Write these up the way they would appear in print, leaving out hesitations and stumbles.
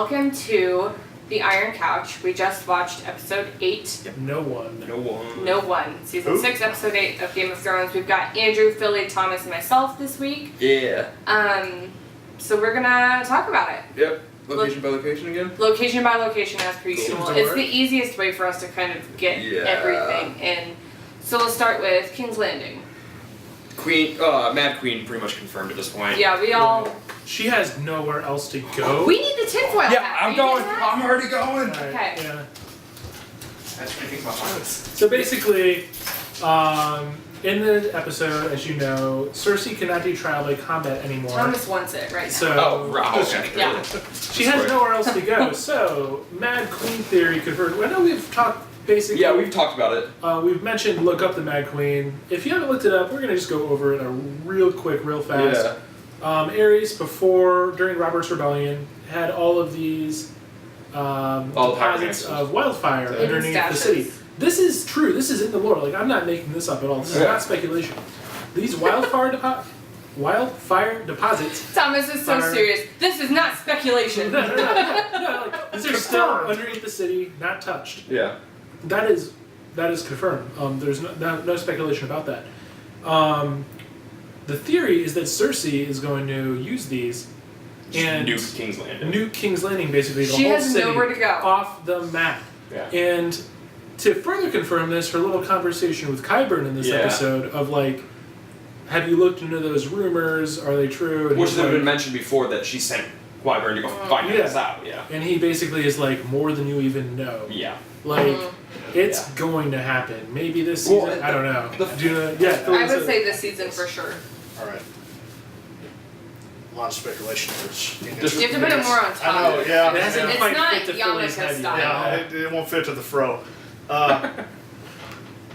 welcome to The Iron Couch. We just watched episode 8. Yep. No one. Season 6, episode 8 of Game of Thrones. We've got Andrew, Philly, Thomas, and myself this week. Yeah. So we're gonna talk about it. Yep. Location by location again? Location by location as per usual. Seems to It's work. the easiest way for us to kind of get everything in. So let's start with King's Landing. Mad Queen pretty much confirmed at this point. Yeah, we all... She has nowhere else to go. We need the tinfoil Yeah, hat. I'm going. I'm already going. Right, Okay. Yeah. That's what I think about violence. So basically, in the episode, as you know, Cersei cannot do trial by combat anymore. Thomas wants it right now. So okay. Yeah. she has nowhere else to go. So Mad Queen theory confirmed. I know we've talked basically. Yeah, we've talked about it. We've mentioned look up the Mad Queen. If you haven't looked it up, we're gonna just go over it real quick, real fast. Yeah. Ares during Robert's Rebellion had all of these deposits of wildfire underneath the city. This is true. This is in the lore. Like, I'm not making this up at all. This is not speculation. These wildfire deposits. Thomas is so serious. This is not speculation. No, like, these are still underneath the city, not touched. Yeah. That is confirmed. There's no speculation about that. The theory is that Cersei is going to use these and nuke King's Landing. Nuke King's Landing, basically the She whole has city nowhere to go. off the map. Yeah. And to further confirm this, her little conversation with Qyburn in this episode of like, have you looked into those rumors? Are they true? And Which he's had like, been mentioned before that she sent Wyvern to go find this out. Yeah. And he basically is like, more than you even know. Yeah. Like, it's going to happen. Maybe this season. I don't know. I would say this season for sure. Alright. A lot of speculation. You have to put it more on top. I know, yeah. It hasn't It's quite not fit to Philly's Yamaka head style. yet. Yeah, it won't fit to the fro.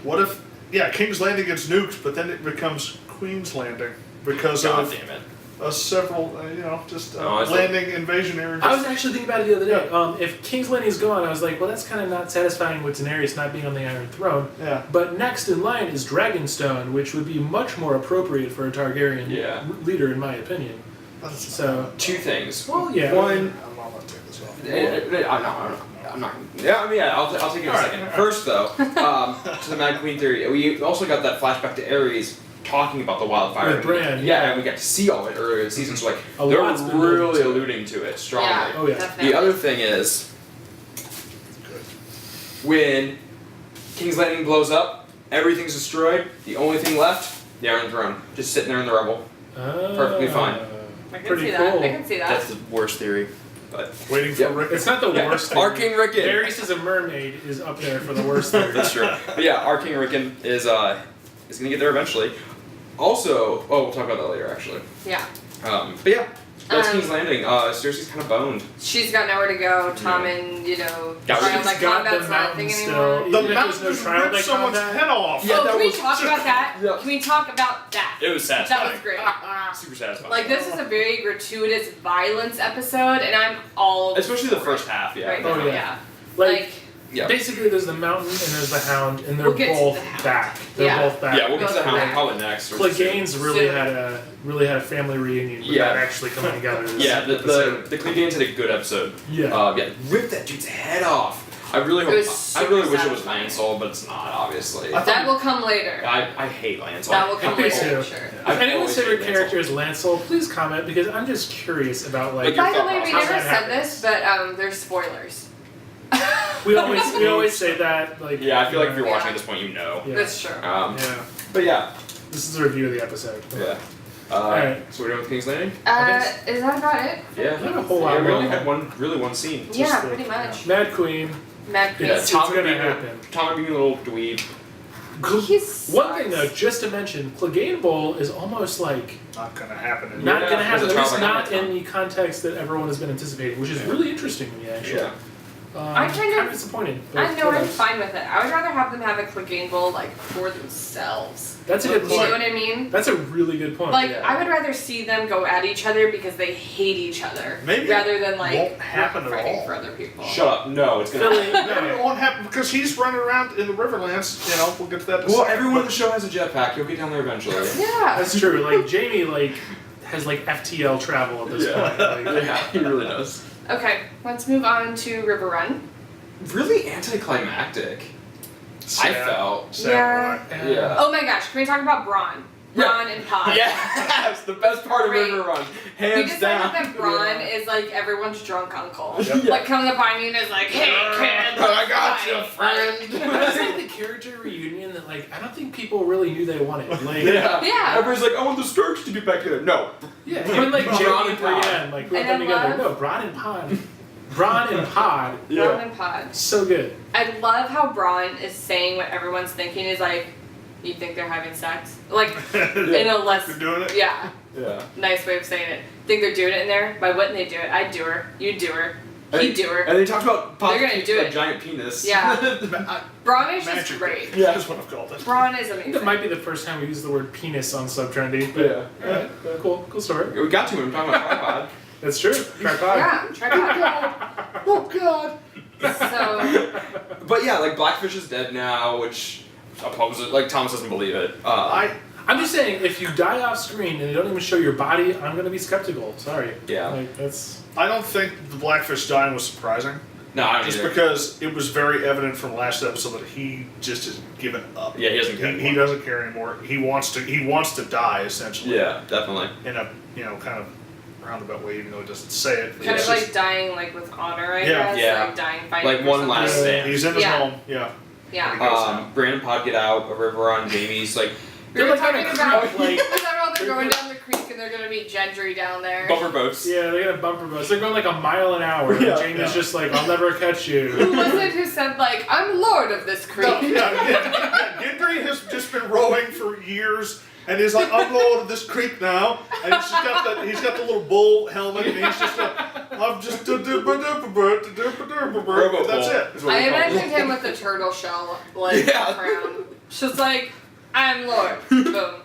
What if, King's Landing gets nuked, but then it becomes Queen's Landing because God of damn it. several, like- landing invasion areas. I was actually thinking about it the other day. If King's Landing's gone, I was like, well, that's kind of not satisfying with Daenerys not being on the Iron Throne. Yeah. But next in line is Dragonstone, which would be much more appropriate for a Targaryen leader, in my opinion. So, Two things. well, yeah. One. I'm not going to take this off. I'm not. Yeah, I mean, I'll take it in a second. First, though, to the Mad Queen theory, we also got that flashback to Ares talking about the wildfire. With Bran, yeah, and we got to see all of it earlier in the season, so like A they're lot's been really alluding to alluding to it strongly. Yeah, Oh, yeah. definitely. The other thing is, when King's Landing blows up, everything's destroyed. The only thing left, the Iron Throne, just sitting there in the rubble. Perfectly fine. I can Pretty see that. cool. I can see that. That's the worst theory, but Waiting for Rick. It's not the worst thing. Our King Rickon. Daenerys as a mermaid is up there for the worst thing. That's true. But yeah, our King Rickon is gonna get there eventually. Also, we'll talk about that later actually. Yeah. But yeah, that's King's Landing. Cersei's kind of boned. She's got nowhere to go. Tommen, Got trial rid- by She's got combat's the not a mountain thing still. anymore. The Even if mountain there's no trial by ripped someone's combat. head off. Yeah, that can we was talk about that? Yeah. Can we talk about that? It was That satisfying. was great. Super satisfying. Like, this is a very gratuitous violence episode, and I'm all Especially the for first it half, yeah. right Oh, now, yeah. yeah. Like, Yeah. basically there's the mountain and there's the hound, and they're We'll get to both the Hound. back. They're Yeah. both back. Yeah, we'll get to the Go Hound back. probably next. or Clegane's soon. really Soon. had a family reunion Yeah. without actually coming together. This Yeah, the episode. Clegane's had a good episode. Yeah. Rip that dude's head off. I really It was hope. I really super wish it was satisfying. Lancel, but it's not, obviously. I That will come later. I hate Lancel. That will come Me later, too. for sure. If I've anyone's always favorite hated character is Lancel, please comment because I'm just curious about Like, By the thought way, we process. never How that said this, but there's spoilers. we always say that like Yeah, I feel like if you're Yeah. watching at this point, you know. yeah. That's true. Yeah. But yeah. This is a review of the episode. Yeah. Alright. So we're doing with King's Landing? Is that about it? Yeah. Not a whole Yeah, lot we only more. had one scene. Yeah, the- pretty much. Mad Queen. Mad Queen. Yeah, It's Tom gonna being happen. a little dweeb. He's One thing though, just to mention, Clegane Bowl is almost like Not going to happen. In not Yeah, going to happen. there's a At least trial by not combat. in the context that everyone has been anticipating, which is really interesting to me actually. Yeah. I'm kind of- disappointed. I know, I'm But fine with it. I would rather have them have a Clegane Bowl, like, for themselves. that's a good You know point. what I mean? That's a really good point. Like, yeah. I would rather see them go at each other because they hate each other. Maybe rather than, like, won't happen at fighting all. for other people. Shut up. No, it's gonna. Philly, Maybe it won't happen because he's running around in the Riverlands. We'll get to that. in a Well, second, everyone but- in the show has a jetpack. You'll get down there eventually. Yeah. that's true. Like Jamie, has like FTL travel at this point. Like, Yeah, he really does. Okay, let's move on to Riverrun. Really anticlimactic. I felt. Yeah. Yeah. Oh my gosh, can we talk about Braun? Braun and Pod. Yes, the best part of Great. Riverrun. We Hands decided down. that Braun is like everyone's drunk uncle. Yep. Like coming up on you and is like, hey kid, I got you, fight. friend. It's like the character reunion that like I don't think people really knew they wanted. Like Yeah. Everybody's like, I want the Starks to get back together. No. yeah, even like Braun Jamie and and Pod. Brienne, like we And them I together. love- No, Braun and Pod. Braun and Pod. Braun and Pod. So good. I love how Braun is saying what everyone's thinking is like, you think they're having sex? Like, in a less, They're doing it? yeah, Yeah. nice way of saying it. Think they're doing it in there? Why wouldn't they do it? I'd do her. You'd do her. He'd do her. And they talked about They're gonna do it. giant penis. Yeah. Braun is just Magic. great. Yeah. That's what I've called it. Braun is I think amazing. that might be the first time we used the word penis on Subtrendy. But Yeah. alright, cool story. We got to him talking about tripod. That's true. Tripod. Yeah, tripod. Oh god. So, But yeah, like Blackfish is dead now, which opposes like Thomas doesn't believe it. I'm just saying, if you die off screen and they don't even show your body, I'm gonna be skeptical. Sorry. Yeah. Like that's. I don't think the Blackfish dying was surprising. No, I don't Just either. because it was very evident from last episode that he just has given up. Yeah, he doesn't care He anymore. doesn't care anymore. He wants to die essentially. Yeah, definitely. In a kind of roundabout way, even though he doesn't say it. kind It's of like just- dying like with honor, I Yeah. guess. Yeah. Like dying fighting. Like or one something. last stand. He's in his Yeah. home. Yeah. Yeah. Brandon Pod get out, a Riverrun, Jamie's like We were They're like talking on a about, creek, we like- were talking about they're going down the creek and they're gonna be gentry down there. bumper boats. Yeah, they got bumper boats. They're going like a mile an hour. Yeah. And Jamie's just like, I'll never catch Who you. was it who said like, I'm lord of this creek? No, yeah, Gendry has just been rowing for years, and he's like, I'm lord of this creek now, and he's got the little bull helmet, and he's just like, I'm just that's it. Is what I we call it. imagined him with a turtle shell like Yeah. crown. Just like, I'm lord. Boom.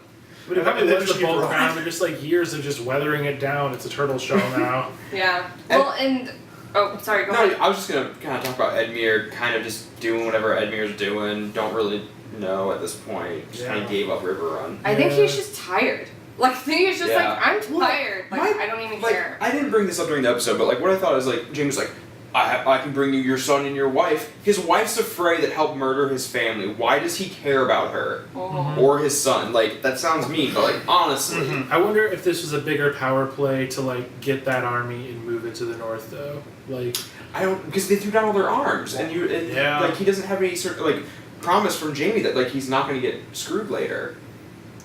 But it probably They was just the keep bull rowing. crown. They're just like years of just weathering it down. It's a turtle shell now. Yeah. Well, and oh, sorry. Go No, ahead. I was just gonna kind of talk about Edmure, kind of just doing whatever Edmure's doing. Don't really know at this point. Just kind Yeah. of gave up Riverrun. I think Yeah. he's just tired. Like, I think he's just Yeah. like, I'm tired. Like, My- I don't even Like, care. I didn't bring this up during the episode, but like what I thought is like James was like, I can bring you your son and your wife. His wife's a Frey that helped murder his family. Why does he care about her Oh. or his son? Like that sounds mean, but like honestly, I wonder if this was a bigger power play to like get that army and move it to the north, though. Like, I don't because they threw down all their arms and Yeah. like he doesn't have any sort of like promise from Jamie that like he's not going to get screwed later.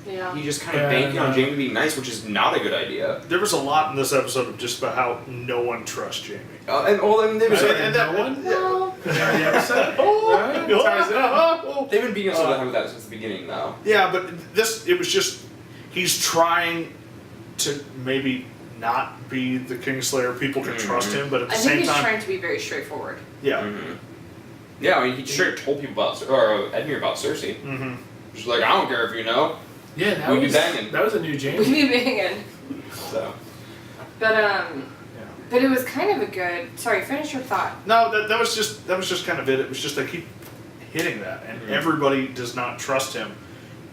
Yeah. He just kind of Yeah, banking on no. Jamie being nice, which is not a good idea. There was a lot in this episode of just about how no one trusts Jamie. And well, I mean, there was And that- no one? Well, the episode. Oh, Right? Ties it up. they've been beating us over the head with that since the beginning, though. Yeah, but it was just, he's trying to maybe not be the Kingslayer. People can trust him, but at the I think same he's time, trying to be very straightforward. yeah. Mm-hmm. Yeah, I mean, he straight up told people about Edmure about Cersei. Mm-hmm. She's like, I don't care if you know. Yeah, that We be was banging. that was a new We Jamie. be banging. So But it was kind of a good. Sorry, finish your thought. No, that was just kind of it. It was just they keep hitting that, and everybody does not trust him,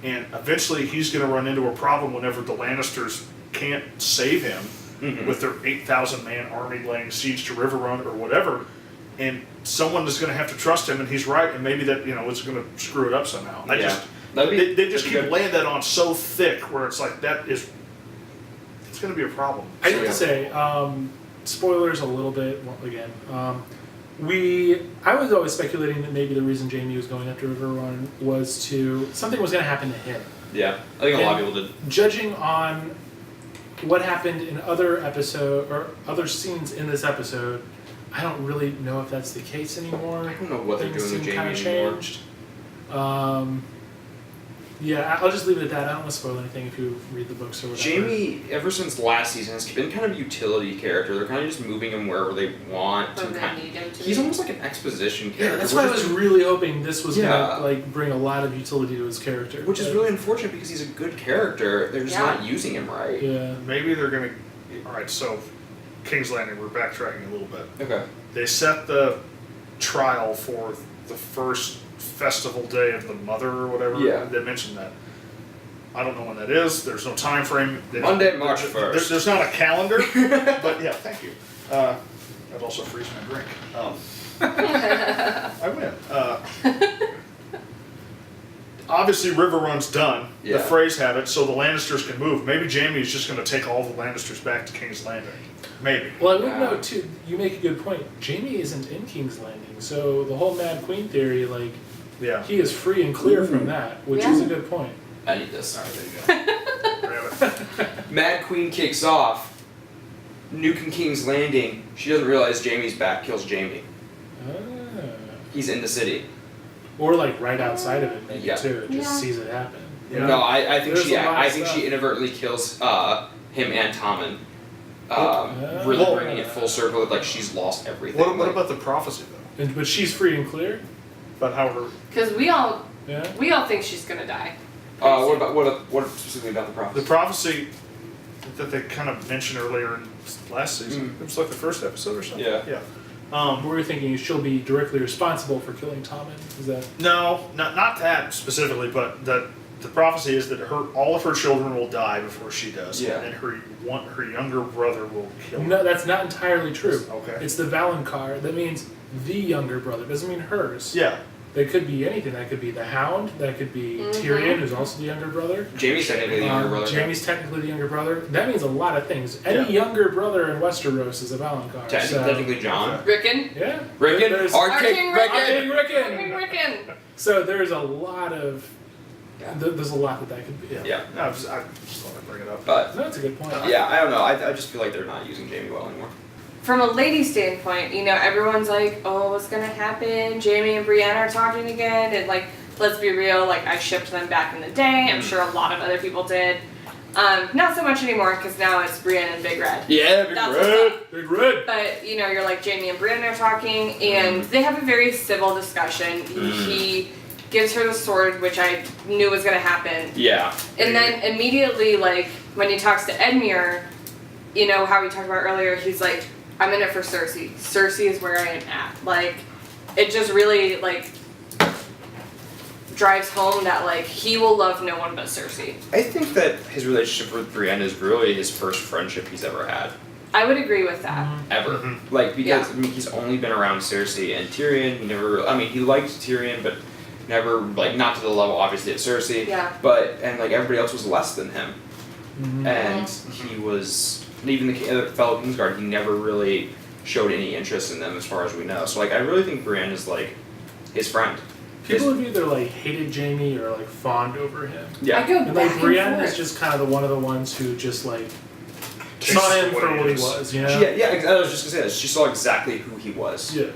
and eventually he's going to run into a problem whenever the Lannisters can't save him with their 8,000 man army laying siege to Riverrun or whatever, and someone is going to have to trust him, and he's right, and maybe that it's going to screw it up somehow. They just keep laying that on so thick where it's like it's going to be a problem. I have to say, spoilers a little bit again. I was always speculating that maybe the reason Jamie was going after Riverrun was something was going to happen to him. yeah, I think a lot of people did. Judging on what happened in other episode or other scenes in this episode, I don't really know if that's the case anymore. I don't know what they're Things doing with seem Jamie kinda anymore. changed. Yeah, I'll just leave it at that. I don't want to spoil anything if you read the books or whatever. Jamie, ever since last season, has been kind of a utility character. They're kind of just moving him wherever they want to. Or they Kind need him to. he's almost like an exposition character. Yeah, that's why I was really hoping this was Yeah. gonna like bring a lot of utility to his character. Which is But, really unfortunate because he's a good character. They're just Yeah. not using him right. yeah. Maybe they're going to. All right, so King's Landing. We're backtracking a little bit. Okay. They set the trial for the first festival day of the mother or whatever. Yeah. They mentioned that. I don't know when that is. There's no time frame. Monday, March 1st. There's not a calendar. But yeah, thank you. I'd also freeze my drink. I win. Obviously, Riverrun's done. Yeah. The Freys have it, so the Lannisters can move. Maybe Jaime's just going to take all the Lannisters back to King's Landing. Maybe. Well, I would know too. You make a good point. Jaime isn't in King's Landing, so the whole Mad Queen theory, like, he is free and clear from that, which is a good point. I need this. All right, there you go. Mad Queen kicks off. Nuke in King's Landing. She doesn't realize Jaime's back. Kills Jaime. He's in the city. Or like right outside of it, maybe too. It just Yeah. sees it happen. Yeah. No, I think There's she. a lot of I think stuff. she inadvertently kills him and Tommen. Really Well- bringing it full circle that like she's lost everything. What like, about the prophecy, though? But she's free and clear. About how her... Because we all Yeah. think she's gonna die. what specifically about the prophecy? The prophecy that they kind of mentioned earlier in last season. It was like the first episode or something. Yeah. Yeah. We were thinking she'll be directly responsible for killing Tommen. Is that? No, not that specifically, but that the prophecy is that all of her children will die before she does, Yeah. and her younger brother will kill her. No, that's not entirely true. Okay. It's the Valonqar. That means the younger brother. It doesn't mean hers. Yeah. That could be anything. That could be the Hound. That could be Tyrion, who's also the younger brother. Jaime's technically the younger brother. Jaime's technically the younger brother. That means a lot of things. Any younger brother in Westeros is a Valonqar. Technically John. Rickon. Yeah. Rickon. There's- Our King King Rickon. Rickon. Rickon. Rickon. So there's a lot of. There's a lot that could be. Yeah. I just thought I'd bring it up. But No, that's a good point. yeah, I don't know. I just feel like they're not using Jaime well anymore. From a lady standpoint, everyone's like, oh, what's gonna happen? Jaime and Brienne are talking again, and like, let's be real, like I shipped them back in the day. I'm sure a lot of other people did. Not so much anymore because now it's Brienne and Big Red. Yeah, Big That's Red. what's up. Big Red. But you're like Jaime and Brienne are talking, and they have a very civil discussion. He gives her the sword, which I knew was gonna happen. Yeah. And then immediately, like, when he talks to Edmure, how we talked about earlier, he's like, I'm in it for Cersei. Cersei is where I am at. Like, it just really, like, drives home that, like, he will love no one but Cersei. I think that his relationship with Brienne is really his first friendship he's ever had. I would agree with that. Ever. Like, because he's only been around Cersei and Tyrion. He never, he liked Tyrion, but never, like, not to the level, obviously, of Cersei. Yeah. But, and, like, everybody else was less than him. And he was, even the other fellow Kingsguard, he never really showed any interest in them as far as we know. So, like, I really think Brienne is, like, his friend. People have either like hated Jaime or like fawned over him. Yeah. I go And back like Brienne and is forth. just kind of one of the ones who just like Takes saw him what for he what he is. was, I was just gonna say that. She saw exactly who he was. Yeah.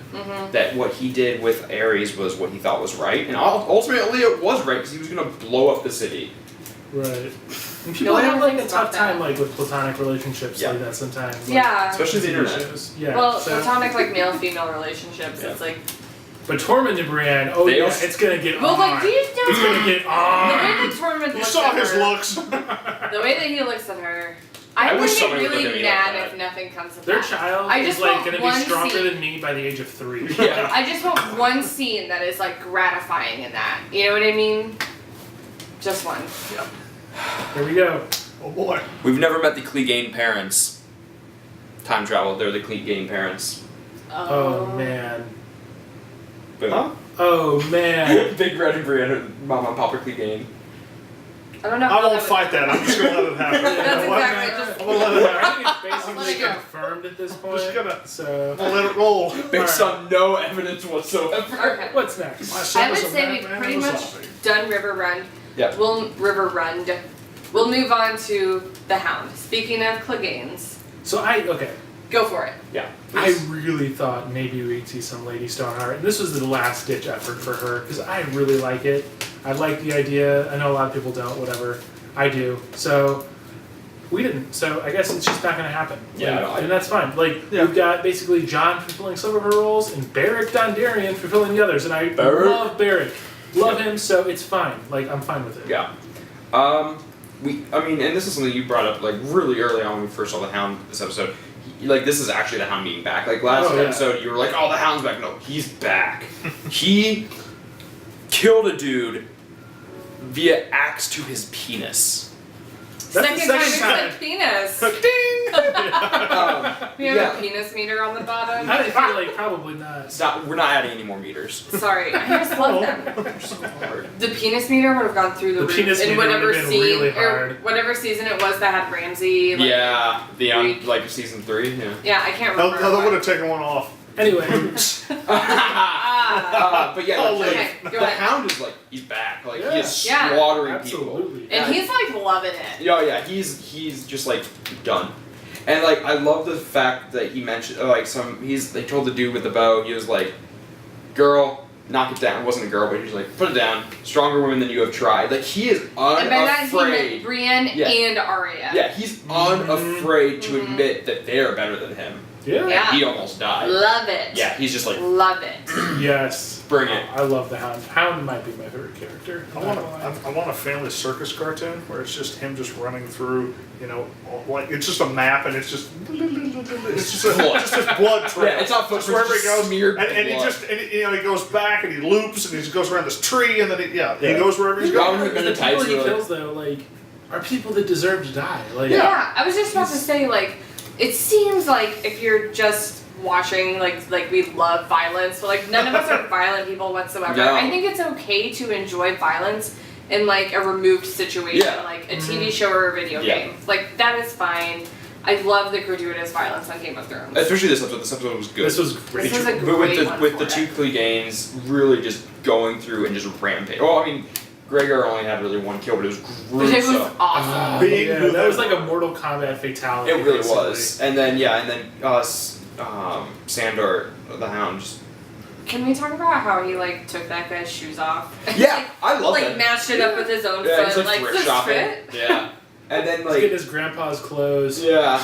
That what he did with Ares was what he thought was right. And ultimately it was right because he was gonna blow up the city. Right. And people No one have ever like a thinks tough about time that. like with platonic relationships like that sometimes. Like, Yeah. Especially the internet. shows. Yeah. Well, so- platonic, like, male-female relationships, it's like... But Tormund and Brienne, it's gonna get Well, on. like, these It's gonna get The on. way that Tormund You looks saw at his her, looks. the way that he looks at her, I I wish would somebody get would look really at me like mad that. if nothing comes of Their that. child I is just like want gonna be one stronger scene. than me by the age of 3. Yeah. I just want one scene that is like gratifying in that. You know what I mean? Just one. Here we go. Oh boy. We've never met the Clegane parents. Time travel, they're the Clegane parents. Oh man. Boom. Huh? Oh man. Big Red and Brienne, Mama and Papa Clegane. I don't know. I how won't would- fight that. I'm just gonna let it happen. That's You know what? exactly just. I'm gonna let it happen. I think it's Let basically it go. confirmed at this point. Just gonna- So I'm gonna let it roll. Based on no evidence whatsoever. Okay. what's next? My son I would is a say we've madman pretty and a much zombie. done Riverrun. Yeah. We'll move on to the Hound. Speaking of Cleganes, So go for it. Yeah. I really thought maybe we'd see some Lady Stoneheart. And this was the last ditch effort for her because I really like it. I like the idea. I know a lot of people don't. Whatever. I do. So we didn't. So I guess it's just not going to happen. Yeah, Like, and that's fine. Like Yeah. we've got basically Jon fulfilling some of her roles and Beric Dondarrion fulfilling the others. And I Beric. love Beric. Love him. So it's fine. Like I'm fine with it. Yeah. And this is something you brought up like really early on when we first saw the Hound this episode. This is actually the Hound being back. Like last episode, you were like, "Oh, the Hound's back." No, he's back. He killed a dude via axe to his penis. That's the second it's time. like penis. We have a penis meter on the bottom. I feel like probably not. We're not adding any more meters. Sorry, I just love them. So hard. The penis meter would have gone through the roof penis in meter whatever would have been scene really or hard. whatever season it was that had Ramsey. Like, Yeah, like season 3. Yeah. Yeah, I can't remember. No, they would have taken one off. Anyway. But yeah, Okay, go the ahead. Hound is like he's back. Like Yeah. he is Yeah. slaughtering people. Absolutely. And he's like loving it. Yeah, he's just like done. And like I love the fact that he mentioned they told the dude with the bow, he was like, girl, knock it down. It wasn't a girl, but he was like, put it down. Stronger women than you have tried. Like he is And by that he meant unafraid. Brienne Yeah. and Arya. Yeah, he's unafraid to admit that they're better than him. Yeah. Yeah. He almost died. Love it. Yeah, he's just like, Love it. Yes. bring it. I love the Hound. Hound might be my favorite character. I want a family circus cartoon where it's just him just running through, like it's just a map and it's just just this blood trail. Yeah, it's not just footprints, wherever he just goes, smeared and he blood. just he goes back and he loops and he goes around this tree and then he goes wherever he's Robin going. Hood The people he Tights, kills though, like, are people that deserve to die. Like, Yeah, I was just about to say, like, it seems like if you're just watching, like we love violence, but like none of us are violent people whatsoever. No. I think it's okay to enjoy violence in like a removed situation, Yeah. like a TV show or a video Yeah. game. Like that is fine. I love the gratuitous violence on Game of Thrones. Especially this episode. This episode was good. This was great. This was a But great with one the for two it. Cleganes really just going through and just rampage. Well, I mean, Gregor only had really one kill, but it was But it was gruesome. awesome. Being yeah, who that was they like a were. Mortal Kombat fatality. It really basically. was. And then Sandor, the Hound. Just, Can we talk about how he like took that guy's shoes off? yeah, I love like that. matched it up with his own Yeah, foot. he's Like thrift this shopping. fit. Yeah, and then He's getting like his grandpa's clothes. yeah.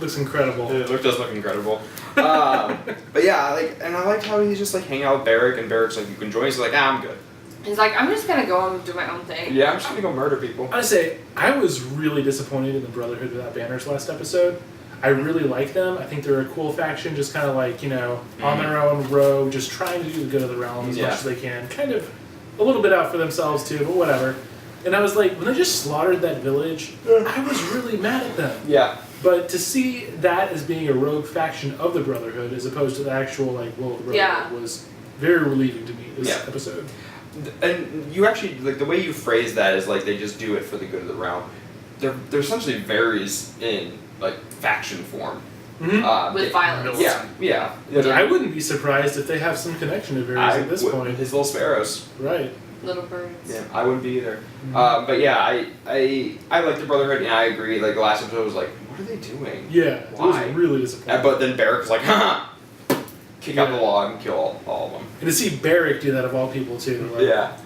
Looks incredible. It does look incredible. But yeah, and I liked how he's just like hanging out with Barrick, and Barrick's like, you can join. He's like, I'm good. He's like, I'm just gonna go and do my own thing. Yeah, I'm just gonna go murder people. I say, I was really disappointed in the Brotherhood Without Banners last episode. I really like them. I think they're a cool faction, just kind of like, on their own road, just trying to do the good of the realm as much as they can. Kind of a little bit out for themselves too, but whatever. And I was like, when they just slaughtered that village, I was really mad at them. Yeah. But to see that as being a rogue faction of the Brotherhood as opposed to the actual, like, well, the Brotherhood was very relieving to me this episode. And you actually, like, the way you phrase that is like they just do it for the good of the realm. There essentially varies in, like, faction form. Mm-hmm. With violence. Yeah. I wouldn't be surprised if they have some connection to Varys at this point. His little sparrows. Right. Little birds. Yeah, I wouldn't be either. But yeah, I like the Brotherhood, and I agree. Like, the last episode was like, what are they doing? Yeah, Why? it was really disappointing. But then Barrick was like, haha! Kick out the log and kill all of them. And to see Barrick do that of all people too. Like, Yeah.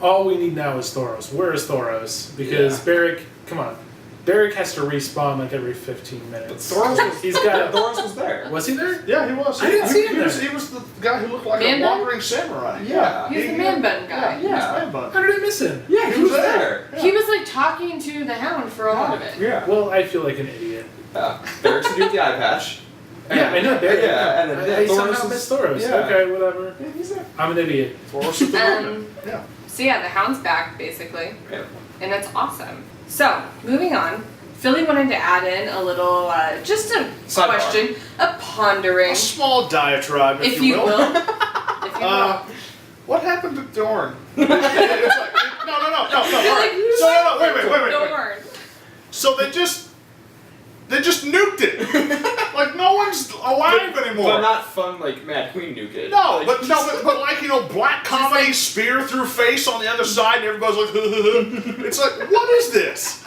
All we need now is Thoros. Where is Thoros? Because Barrick, come on. Barrick has to respawn like every 15 minutes. Thoros was, Thoros was there. Was he there? Yeah, he was. I didn't see him He was the guy who looked like Man a bun? wandering samurai. Yeah. He was the man bun guy. He was man bun. How did I miss him? Yeah, he was there. He was like talking to the Hound for a lot of it. Yeah. Well, I feel like an idiot. Barrick's the dude with the eye patch. Yeah, I know Barrick. Yeah, and then I somehow Thoros missed Thoros. Yeah. Okay, whatever. Yeah, he's there. I'm an idiot. Thoros is the woman. Yeah. So yeah, the Hound's back basically, Yeah. and it's awesome. So moving on, Philly wanted to add in a little, just a Sidebar. question, a pondering, A small diatribe, if you will. If you will. What happened to Dorne? It's like, no. You're like, who's So wait. Dorne? So they just nuked it. Like no one's alive anymore. But not fun like Mad Queen nuke it. No, but like black comedy like- spear through face on the other side, and everybody's like, it's like, what is this?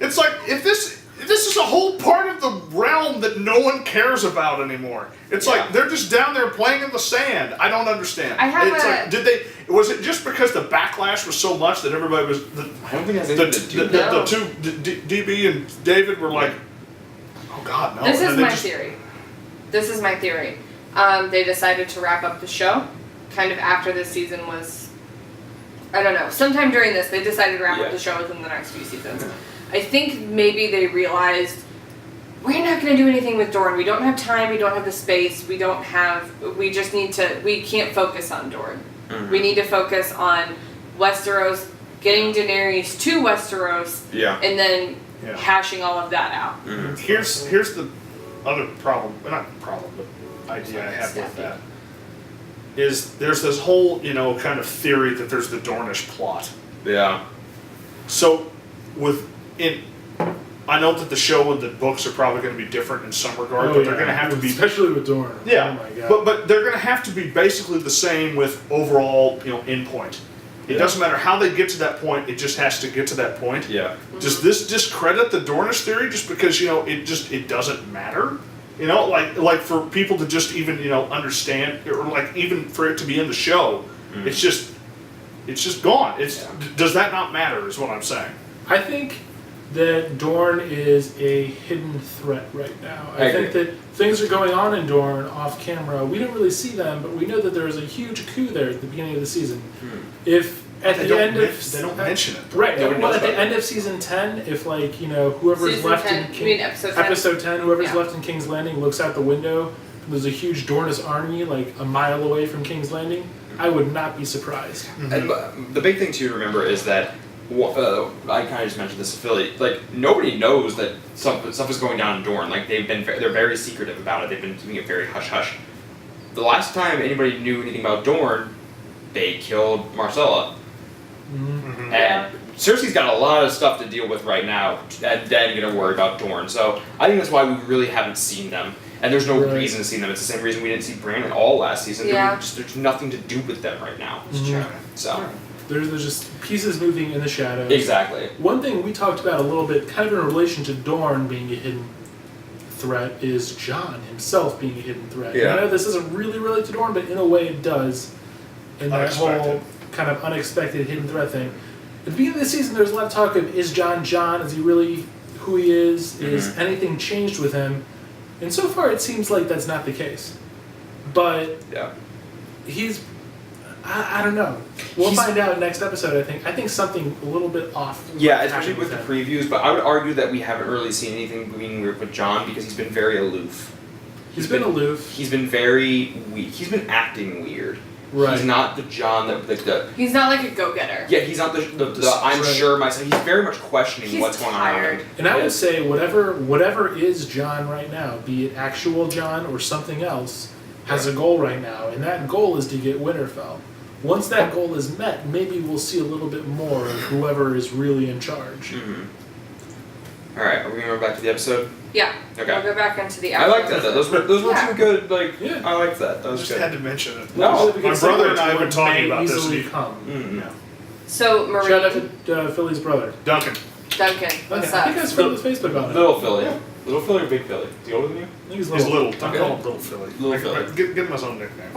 It's like if this is a whole part of the realm that no one cares about anymore. It's like they're just down there playing in the sand. I don't understand. I have like, was it just because the backlash was so much that everybody was I don't think it has anything to do with that. the two DB and David were like, oh God, no. This And is they my just- theory. They decided to wrap up the show, kind of after this season was, I don't know, sometime during this, they decided to wrap up the show within the next few seasons. I think maybe they realized, we're not going to do anything with Dorne. We don't have time, we don't have the space, we can't focus on Dorne. Mm-hmm. We need to focus on Westeros, getting Daenerys to Westeros, and then hashing all of that out. Mm-hmm. Here's the other problem, not problem, but idea I have with that. Is there's this whole, kind of theory that there's the Dornish plot. Yeah. So, I know that the show and the books are probably going to be different in some regard, but they're going to have to be, especially with Dorne. Yeah, oh my God. but they're going to have to be basically the same with overall, endpoint. It doesn't matter how they get to that point; it just has to get to that point. Yeah. Does this discredit the Dornish theory just because it doesn't matter? Like for people to just even understand, or like even for it to be in the show, it's just gone. Does that not matter? Is what I'm saying. I think that Dorne is a hidden threat right now. I think that things are going on in Dorne off camera. We don't really see them, but we know that there is a huge coup there at the beginning of the season. If at the end of they don't mention it, right? Well, at the end of season 10, if whoever's Season left 10, in episode 10, whoever's Yeah. left in King's Landing looks out the window. There's a huge Dornish army like a mile away from King's Landing. I would not be surprised. And the big thing to remember is that I kind of just mentioned this to Philly. Like nobody knows that stuff is going down in Dorne. Like they're very secretive about it. They've been keeping it very hush hush. The last time anybody knew anything about Dorne, they killed Marcella. Mm-hmm. And Cersei's got a lot of stuff to deal with right now, and then gonna worry about Dorne. So I think that's why we really haven't seen them. And there's no reason to see them. It's the same reason we didn't see Bran at all last season. Yeah. There's nothing to do with them right now. So There's just pieces moving in the shadows. exactly. One thing we talked about a little bit, kind of in relation to Dorne being a hidden threat, is Jon himself being a hidden threat. Yeah. I know this doesn't really relate to Dorne, but in a way it does. And that whole kind of unexpected hidden threat thing. At the beginning of the season, there's a lot of talk of, is Jon Jon? Is he really who he is? Is anything changed with him? And so far it seems like that's not the case. But he's... I don't know. We'll find out next episode, I think. I think something a little bit off. Yeah, especially with the previews, but I would argue that we haven't really seen anything being weird with Jon because he's been very aloof. He's been aloof. He's been very weak. He's been acting weird. Right. He's not the Jon that He's not like a go-getter. Yeah, he's not the I'm sure myself. He's very much questioning what's going on. And I would say whatever is Jon right now, be it actual Jon or something else, has a goal right now, and that goal is to get Winterfell. Once that goal is met, maybe we'll see a little bit more of whoever is really in charge. All right, are we gonna go back to the episode? Yeah. Okay. We'll go back into the I like that though. Those were two good. I like that. That was just good. had to mention it. No, my brother and I have been talking about this. Yeah. So Marie. Shout out to Philly's brother, Duncan. What's I up? think I was friends with Facebook on it. Little Philly. Yeah. Little Philly or Big Philly? Is he older than you? I think he's little. little. Don't call him Little Philly. Little Philly. Give him his own nickname.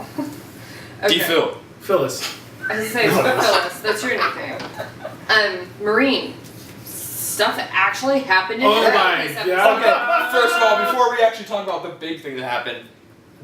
Okay. D-Phil. Phyllis. I was gonna say Phyllis. That's your nickname. Marine. Stuff that actually happened in Oh her my this God. episode. Okay, first of all, before we actually talk about the big thing that happened,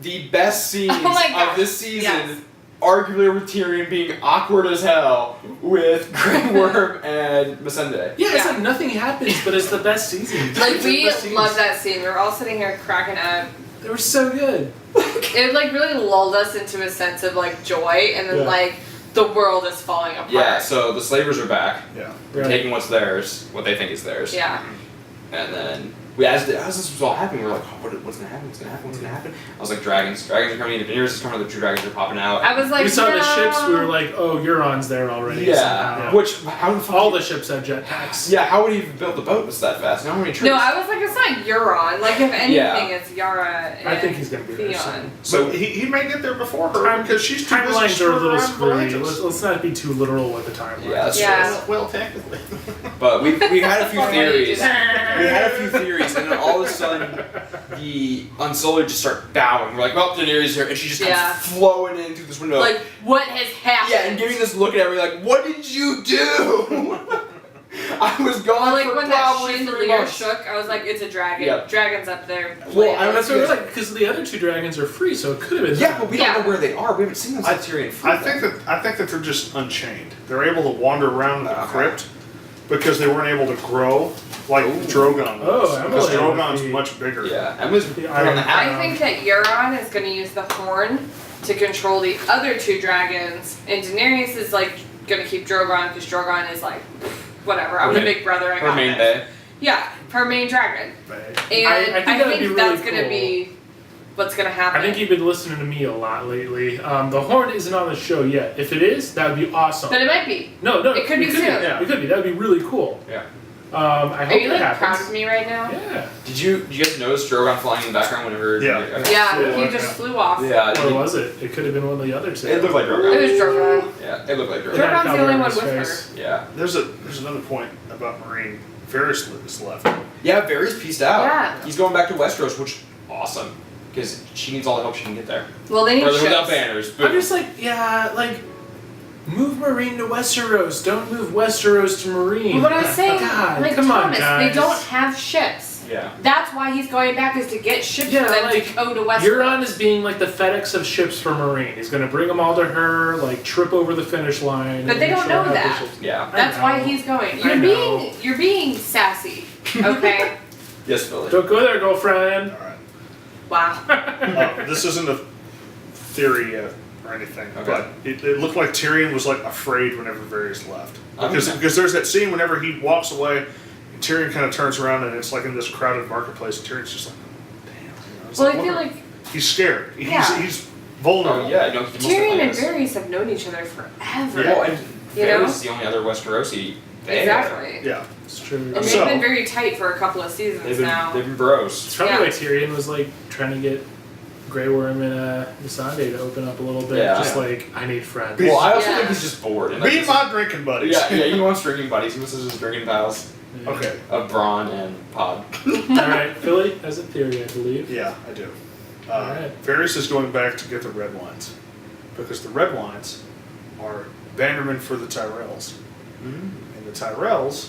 the best scenes of this season, arguably with Tyrion being awkward as hell with Grey Worm and Missandei. Yeah, it's like nothing happens, but it's the best season. Like we love that scene. We were all sitting here cracking up. They were so good. It like really lulled us into a sense of like joy, and then like the world is falling apart. Yeah, so the slavers are back. Yeah. They're taking what's theirs, what they think is theirs. Yeah. And then as this was all happening, we were like, oh, what's gonna happen? What's gonna happen? What's gonna happen? I was like, dragons are coming in. Daenerys is coming. The two dragons are popping out. I was like, we saw the ships. We were like, oh, Euron's there already. Yeah. Which all the ships have jetpacks. Yeah. How would he have built the boat that fast? How many troops? No, I was like, it's not Euron. Like if anything, it's Yara. And I think he's gonna be there soon. So he may get there before her because she's too busy timelines are a little screwing screwy. around. Let's not be too literal with the timeline. Yeah, that's true. Well, technically. But we had a few theories. We had a few theories, and then all of a sudden, the Unsullied just start bowing. We're like, well, Daenerys here, and she just comes flowing in through this window. Like, what has happened? Yeah, and giving this look at everybody like, what did you do? I was gone like for when probably that 3 chandelier months. shook, I was like, it's a dragon. Yep. Dragon's up there. Well, that's what I was like, because the other two dragons are free, so it could have been. Yeah, but we don't know where they are. We haven't seen them since Tyrion. I think that they're just unchained. They're able to wander around the crypt because they weren't able to grow like Drogon was. Because Drogon's much bigger. Yeah, Emma's on the I think that Euron is going to use the horn to control the other two dragons, and Daenerys is like gonna keep Drogon because Drogon is like, whatever. I'm the big brother. I got Her main this. bae. Yeah, her main dragon. And I think think that's gonna be what's gonna happen. I think you've been listening to me a lot lately. The Horn isn't on the show yet. If it is, that would be awesome. But it might be. No, It could be soon. Yeah, it could be. That would be really cool. Yeah. I hope Are you that like happens. proud of me right now? Yeah. Did you guys notice Drogon flying in the background whenever? Yeah. Okay. Yeah, he just flew off. Yeah. Or was it? It could have been one of the other two. It looked like It Drogon. was Drogon. Yeah, it looked like It Drogon. had Drogon's the cover only on one his with face. Yeah. There's another point about Marine. Varys is left. Yeah, Varys pieced out. Yeah. He's going back to Westeros, which awesome. Because she needs all the help she can get there. Well, they need Brother without ships. banners. I'm Boom. just like, yeah, like, move Marine to Westeros. Don't move Westeros to Marine. But what I was saying, God, like come Thomas, on, guys. they don't have ships. Yeah. That's why he's going back is to get ships Yeah, for them like, to go to Westeros. Euron is being like the FedEx of ships for Marine. He's going to bring them all to her, like trip over the finish line. But they and don't she'll know have the that. ships. Yeah. That's I why know. he's going. I know. You're being sassy. Okay. Yes, Billy. Don't go there, girlfriend. All right. Wow. This isn't a theory yet or anything, Okay. but it looked like Tyrion was like afraid whenever Varys left, Okay. because there's that scene whenever he walks away, and Tyrion kind of turns around and it's like in this crowded marketplace, and Tyrion's just like, damn. You know, it's Well, like, I feel wonder- like he's scared. Yeah. He's vulnerable. Oh, yeah, no, he most Tyrion definitely and is. Varys have known each other forever. Well, and You know? Varys is the only other Westerosi there. Exactly. Yeah. It's true. And they've So- been very tight for a couple of seasons They've been, now. they've been bros. It's probably Yeah. why Tyrion was like trying to get Grey Worm and Missandei to open up a little bit. Yeah. Just like, I need friends. Well, I also Yeah. think he's just bored. And Be like, my drinking buddies. yeah, yeah, he wants drinking buddies. He misses his drinking pals Yeah. Okay. of Braun and Pod. Alright, Philly has a theory, I believe. Yeah, I do. Alright. Varys is going back to get the red wines, because the red wines are bannermen for the Tyrells. And the Tyrells,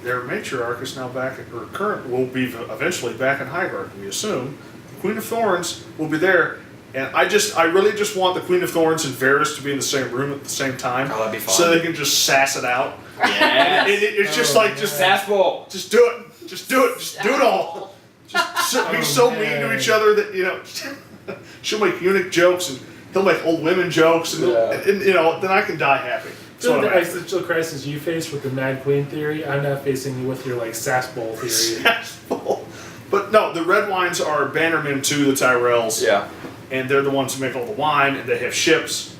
their matriarch is now back, or current will be eventually back in Highgarden. We assume the Queen of Thorns will be there, and I really just want the Queen of Thorns and Varys to be in the same room at the same time, Oh, that'd be fun. so they can just sass it out. Yes. It's just Oh, like just Sassbowl. just do it, just do it, just do it all. Just be Oh, so mean man. to each other that she'll make eunuch jokes and he'll make old women jokes, and, Yeah. and then I can die happy. That's So what the I'm after. existential crisis you face with the Mad Queen theory, I'm now facing you with your like Sass Bowl theory. But no, the red wines are bannermen to the Tyrells, Yeah. and they're the ones who make all the wine, and they have ships,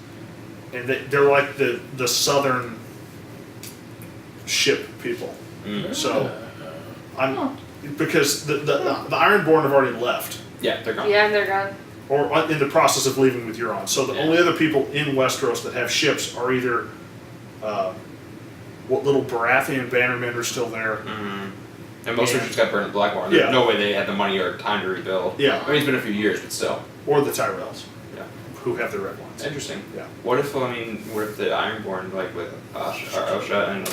and they're like the southern ship people. So I'm because the Ironborn have already left, Yeah, they're gone. Yeah, they're gone. or in the process of leaving with Euron. So the only other people in Westeros that have ships are either what little Baratheon bannermen are still there. And most of them just got burned at Blackwater. Yeah. There's no way they had the money or time to rebuild. Yeah. I mean, it's been a few years, but still. Or the Tyrells, Yeah. who have the red ones. Interesting. Yeah. What if the Ironborn, like with Osha and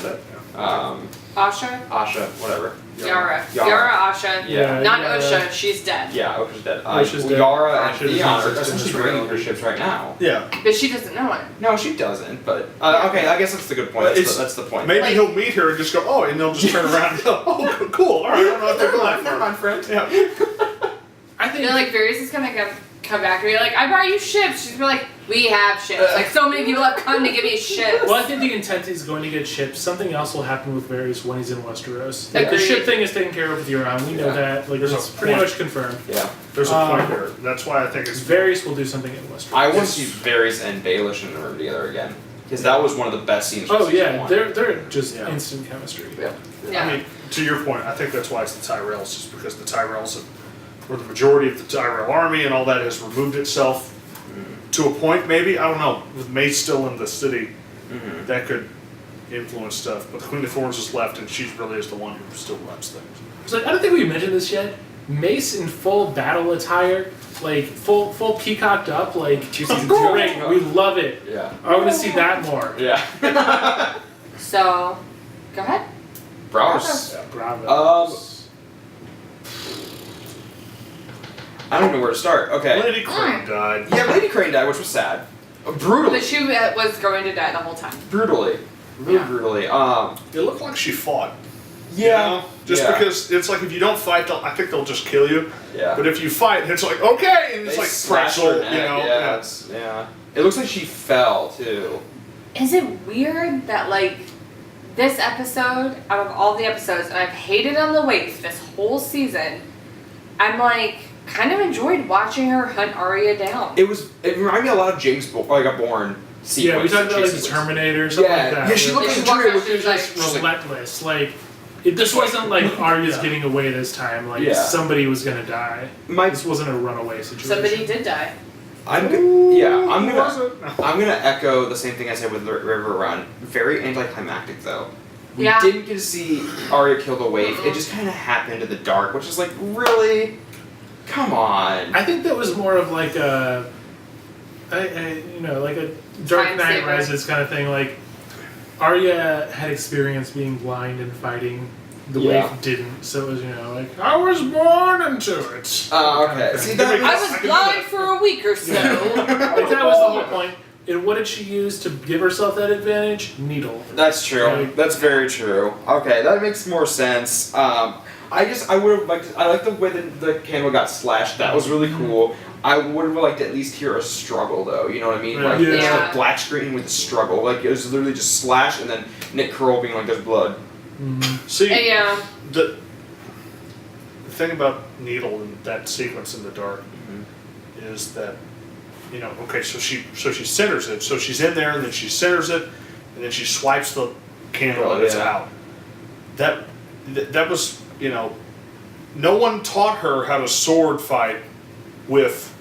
Asha? Asha, whatever. Yara. Yara. Yara Asha. Yeah. Not Yara. Osha, she's dead. Yeah, Osha's dead. Osha's dead. Yara and Asha's Theon are existence essentially is bringing real. her ships right now. Yeah. But she doesn't know it. No, she doesn't, but... okay, I guess that's the good point. That's the point. Maybe Like- he'll meet her and just go, oh, and they'll just turn around and go, oh, cool, all right, I don't know what they're going Never mind, friend. Yeah. I think They're like, Varys is gonna come back and be like, I brought you ships. She's gonna be like, we have ships. Like, so many people have come to give me ships. well, I think the intent is going to get ships. Something else will happen with Varys when he's in Westeros. Like, the Agreed. ship thing is taken care of with Euron. We know Yeah. that. Like, There's it's a pretty point. much confirmed. Yeah. There's a point there. That's why I think it's Varys will do something in Westeros. I want to see Varys and Baelish in the room together again. Because that was one of the best scenes from Oh season yeah, 1. they're just Yeah. instant chemistry. Yeah. Yeah. I mean, to your point, I think that's why it's the Tyrells, just because the Tyrells were the majority of the Tyrell army, and all that has removed itself to a point, maybe, I don't know, with Mace still in the city, that could influence stuff. But the Queen of Thorns is left, and she really is the one who still runs things. It's like, I don't think we mentioned this yet. Mace in full battle attire, like full peacocked up, like 2 seasons ago. great. We love it. Yeah. I want to see that more. Yeah. So, go ahead. Browse. Yeah, bravo. I don't know where to start. Okay. Lady Crane died. Yeah, Lady Crane died, which was sad. Brutally. But she was going to die the whole time. Brutally. Really Yeah. brutally. It looked like she fought. Yeah. You know? Just Yeah. because it's like if you don't fight, I think they'll just kill you. Yeah. But if you fight, it's like, okay, and it's They like slashed pretzel, her neck, you know. Yeah. It looks like she fell too. is it weird that like this episode, out of all the episodes, and I've hated on the waif this whole season, I'm like kind of enjoyed watching her hunt Arya down. It reminded me a lot of James Bourne sequence. Yeah, we talked about like the Terminator or something like that. Yeah, she looked like a Terminator. She was just relentless. Like, this wasn't like Arya's getting away this time. Like, somebody was gonna die. This wasn't a runaway situation. Somebody did die. I'm gonna echo the same thing I said with Riverrun. Very anticlimactic though. We didn't get to see Arya kill the waif. It just kind of happened in the dark, which is like, really, come on. I think that was more of like a, like a Dark Knight Rises kind of thing. Like, Arya had experience being blind and fighting. The waif didn't, so it was, like, I was born into it. Oh, okay. See, I was blind for a week or so. Like, that was the whole point. And what did she use to give herself that advantage? Needle. That's true. Like, that's very true. Okay, that makes more sense. I would have liked. I like the way the candle got slashed. That was really cool. I would have liked to at least hear a struggle, though. You know what I mean? Like just a black screen with a struggle. Like it was literally just slash and then Nick Kroll being like, "There's blood." Mm-hmm. See, the thing about Needle and that sequence in the dark is that, okay, so she centers it, so she's in there, and then she centers it, and then she swipes the candle and it's out. That was, no one taught her how to sword fight with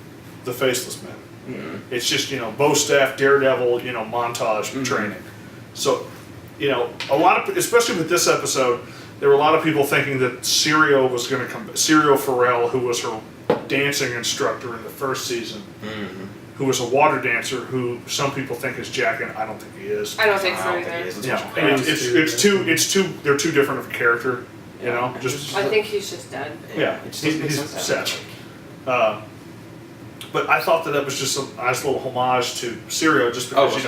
the Faceless Men. Mm-hmm. It's just, bow staff, daredevil, montage training. So, a lot of, especially with this episode, there were a lot of people thinking that Syrio was going to come. Syrio Farrell, who was her dancing instructor in the first season, who was a water dancer, who some people think is Jack, and I don't think he is. I don't think so either. Yeah, it's two. They're too different of a character. Just. I think he's just dead. Yeah, he's set. But I thought that was just a nice little homage to Syrio, just because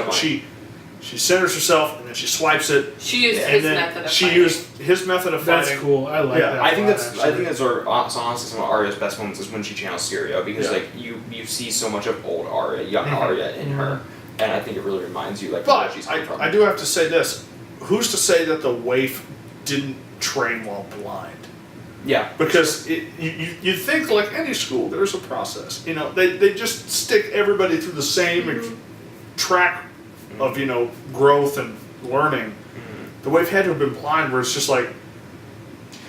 she centers herself and then she swipes it. She used his method of fighting. She used his method of fighting. That's cool. I like that. I think that's honestly some of Arya's best moments is when she channels Syrio, because like you see so much of old Arya, young Arya in her, and I think it really reminds you like where she's come from. I do have to say this: who's to say that the waif didn't train while blind? Yeah, because you think like any school, there's a process. They just stick everybody through the same track of growth and learning. The waif had to have been blind, where it's just like,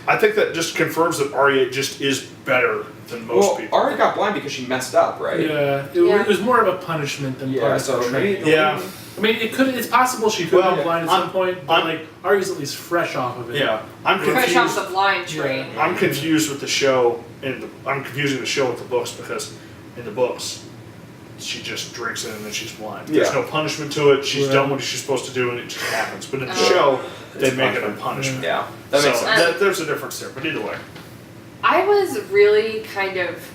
I think that just confirms that Arya just is better than most people. Arya got blind because she messed up, right? Yeah, it was more of a punishment than part of the training. Yeah. I mean, it's possible she could have been blind at some point, but like Arya's at least fresh off of it. Yeah, I'm confused. Fresh off the blind train. Yeah. I'm confused with the show, I'm confusing the show with the books, because in the books, she just drinks it and then she's blind. There's no punishment to it. She's done what she's supposed to do, and it just happens. But in the show, they make it a punishment. Yeah, that makes sense. There's a difference there. But either way, I was really kind of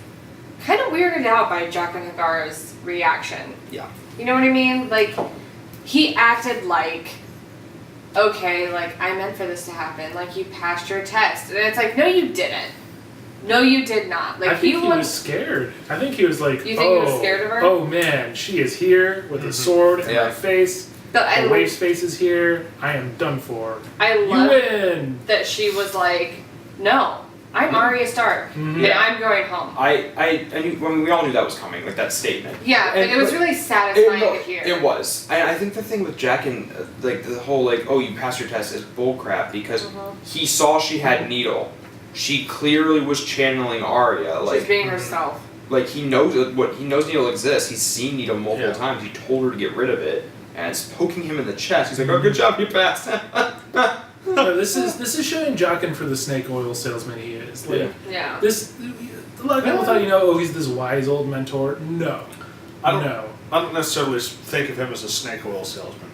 weirded out by Jaqen H'ghar's reaction. Yeah. You know what I mean? Like, he acted like, okay, like, I meant for this to happen. Like, you passed your test. And it's like, no, you didn't. No, you did not. Like, I think he was scared. I think he was like, you think he was scared of her? Oh man, she is here with a sword in my face. The waif's face is here. I am done for. I love you win. That she was like, no, I'm Arya Stark, and I'm going home. I knew, we all knew that was coming, like that statement. Yeah, but it was really satisfying to hear. It was. I think the thing with Jack and like the whole like, oh, you passed your test is bullcrap, because he saw she had Needle. She clearly was channeling Arya. Like, she's being herself. Like, he knows Needle exists. He's seen Needle multiple times. He told her to get rid of it, and it's poking him in the chest. He's like, "Oh, good job, you passed." No, this is showing Jaqen for the snake oil salesman he is. Like, this, a lot of people thought, he's this wise old mentor. No, I don't necessarily think of him as a snake oil salesman.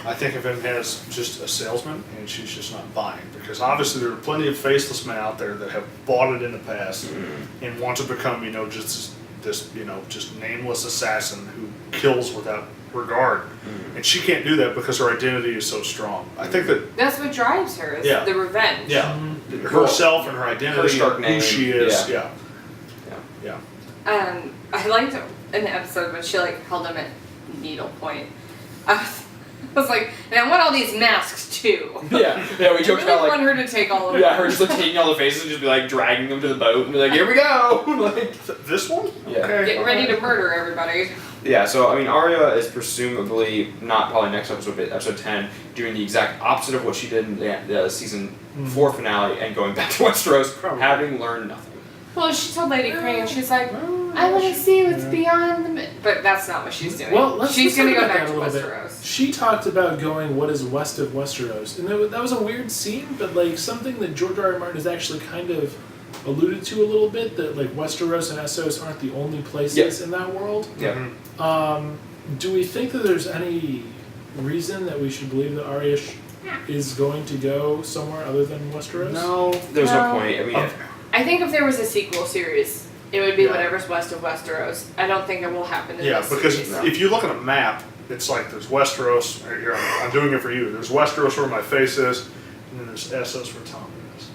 I think of him as just a salesman, and she's just not buying, because obviously there are plenty of faceless men out there that have bought it in the past and want to become, just this, just nameless assassin who kills without regard, and she can't do that because her identity is so strong. I think that's what drives her. Is the revenge. Yeah, herself and her identity, her and who she is. Yeah. I liked in the episode when she held him at needle point. was like, and I want all these masks too. Yeah, we I joked really about want her to take all of them. Yeah, her just like taking all the faces and just be like dragging them to the boat and be like, here we go. Like This one? Yeah. Okay. Get ready to murder everybody. yeah. So I mean, Arya is presumably not probably next episode, but episode 10, doing the exact opposite of what she did in the season 4 finale and going back to Westeros, Probably. having learned nothing. Well, she told Lady Crane, she's like, I want to see what's beyond the. But that's not what she's doing. Well, she's going to go talk about back that to a little bit. Westeros. She talked about going what is west of Westeros, and that was a weird scene, but like something that George R. R. Martin has actually kind of alluded to a little bit, that like Westeros and Essos aren't the only places in that world. Yeah. Do we think that there's any reason that we should believe that Arya is going to go somewhere other than Westeros? No, there's no No. point. I mean, I think if there was a sequel series, it would be Yeah. whatever's west of Westeros. I don't think it will happen in Yeah, this because series. if you look at a map, it's like there's Westeros. Here, I'm doing it for you. There's Westeros where my face is, and then there's Essos where Tom is.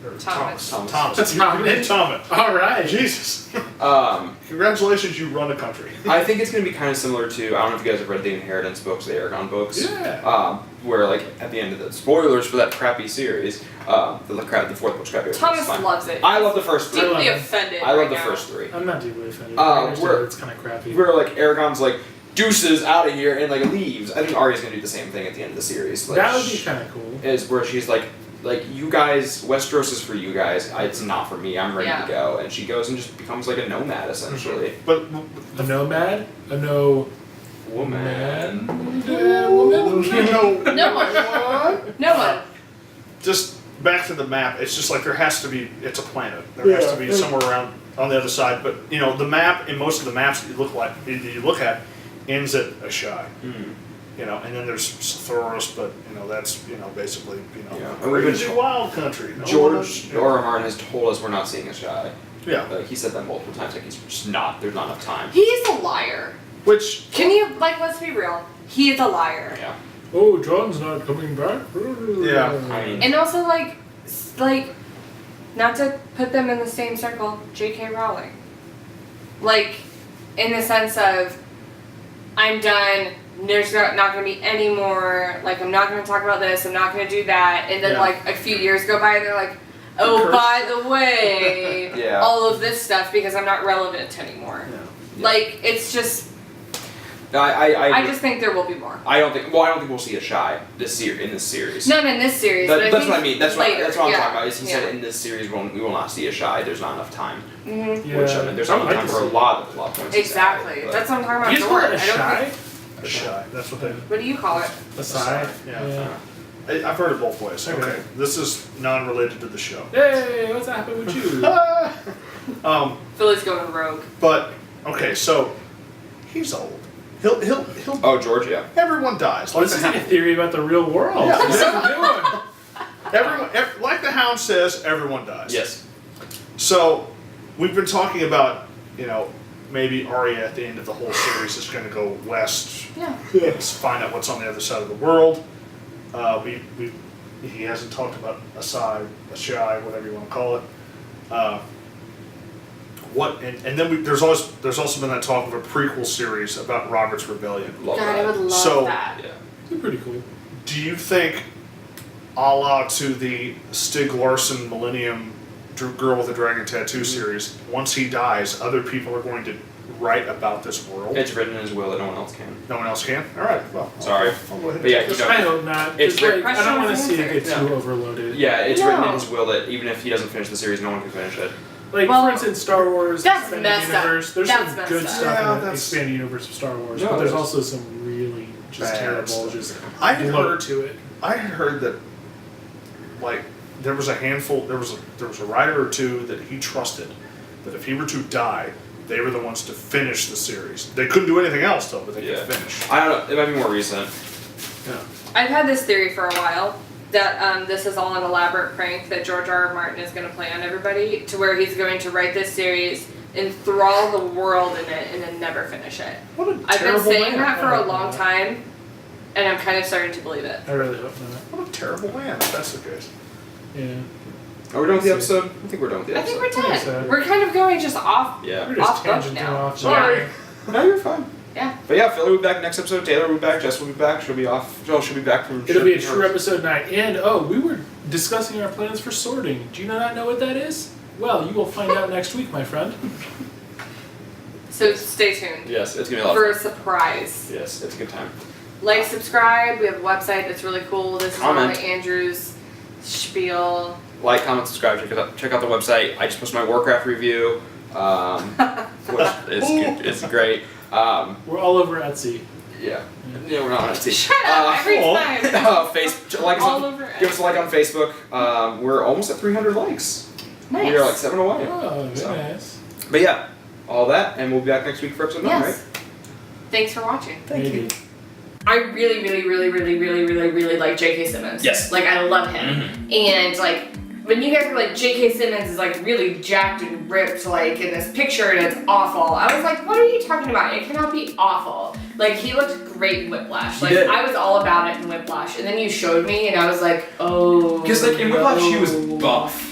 Or Thomas. Thomas. That's Thomas. Thomas. All right. Jesus. um, Congratulations, you run a country. I think it's going to be kind of similar to, I don't know if you guys have read the Inheritance books, the Aragon books. Yeah. Where, like, at the end of the spoilers for that crappy series, the fourth book's crappy. Thomas it's fine. loves it. I love the first three. Deeply I love it. offended. I love right the now. first three. I'm not deeply offended. I understand we're- it's kind of crappy. Where, like, Aragon's like, deuces out of here, and, like, leaves. I think Arya's going to do the same thing at the end of the series. Like, That would be kind of cool. is where she's like, you guys, Westeros is for you guys. It's not for me. I'm ready Yeah. to go. And she goes and just becomes like a nomad, essentially. But A nomad? A no... Woman. Woman? No one. No one. just back to the map. It's just like there has to be. It's a planet. There has to be somewhere around on the other side. But you know, the map in most of the maps that you look at ends at Ashai. Mm. You know, and then there's Thoros, but you know that's basically Yeah. And we've been crazy told- wild country. No one George knows- R. R. Martin has told us we're not seeing a shy. Yeah, Like he said that multiple times. Like he's just not. There's not enough time. He is a liar. which Can you, let's be real. He is a liar. Yeah. Oh, John's not coming back? Yeah. I mean- And also, like, not to put them in the same circle, J.K. Rowling. Like, in the sense of, I'm done, there's not going to be any more, like, I'm not going to talk about this, I'm not going to do that, and then, Yeah. like, a few years go by and they're like, oh, curse. by the way, Yeah. all of this stuff because I'm not relevant anymore. yeah. Like, it's just, I I just think there will be more. I don't think we'll see a shy in this series. Not in this series, but I That's think what I mean. That's later. what I'm yeah. talking about. Is he yeah. said in this series we will not see a shy. There's not enough time. Mm-hmm. Yeah. Which I mean, there's not enough time for a lot of plot points. Exactly. But- That's what I'm talking about. You just call it a George. I don't shy? think- Ashai. That's what they. What do you call it? A side? Yeah. I've heard it both ways. Okay. Okay, this is non-related to the show. Hey, what's happening with you? Philly's going rogue. But okay, so he's old. He'll. Oh, George, yeah. Everyone dies. Like This the is like a hound. theory about the real world. Yeah. This is a new one. Everyone, like the hound says, everyone dies. Yes. So we've been talking about, maybe Arya at the end of the whole series is going to go west. Yeah. And find out what's on the other side of the world. He hasn't talked about a shy, whatever you want to call it. And then there's also been that talk of a prequel series about Robert's Rebellion. Love God, that. I would love So- that. Yeah. They're pretty cool. Do you think, a la to the Stig Larsson Millennium Girl with a Dragon Tattoo series, once he dies, other people are going to write about this world? It's written in his will that no one else can. No one else can? All right, well. Sorry. I'll go ahead But yeah, and take you this. don't- I hope not. It's Just, like, very- I don't want to see it get Yeah. too overloaded. Yeah, it's written in No. his will that even if he doesn't finish the series, no one can finish it. Like, Well, for instance, Star Wars that's Expanded messed up. Universe. There's That's some messed good up. stuff Yeah, in the that's- Expanded Universe of Star Wars, No, but there's there's- also some really just Bad terrible, stuff. just I had bloat heard- to it. I had heard that, like, there was a handful, there was a writer or two that he trusted, that if he were to die, they were the ones to finish the series. They couldn't do anything else, though, but they Yeah. could finish. I don't know. It might be more recent. Yeah. I've had this theory for a while that this is all an elaborate prank that George R. R. Martin is going to play on everybody, to where he's going to write this series, enthrall the world in it, and then never finish it. What a I've been terrible saying man. that for a long time, and I'm kind of starting to believe it. I really hope not. What a terrible man, if that's the case. Yeah. Are we done with the episode? I think we're done with the I episode. think we're I think done. so. We're kind of going just off. Yeah. We're just Off book tangenting now. off. Sorry. No, you're fine. Yeah. But yeah, Philly will be back next episode. Taylor will be back. Jess will be back. She'll be off. She'll be back from. It'll be a true episode 9. And we were discussing our plans for sorting. Do you not know what that is? Well, you will find out next week, my friend. So stay tuned. Yes, it's gonna be a lot for of a surprise. Yes, it's a good time. Like, subscribe. We have a website that's really cool. This Comment. is one of Andrew's spiel. Like, comment, subscribe. Check out the website. I just posted my Warcraft review, which is great. We're all over Etsy. Yeah. Yeah, we're not on Etsy. Shut up every time. Like All over give us a like on Facebook. We're almost at 300 likes. Nice. We are like 7 away. Oh, very So. nice. But yeah, all that, and we'll be back next week for episode 9, Yes. right? Thanks for watching. Maybe. I really like J.K. Simmons. Yes. Like, I love him. And, like, when you guys were like, J.K. Simmons is, like, really jacked and ripped, like, in this picture and it's awful, I was like, what are you talking about? It cannot be awful. Like, he looked great in Whiplash. Like, I was all about it in Whiplash. And then you showed me and I was like, oh. Because, like, in Whiplash, he was buff.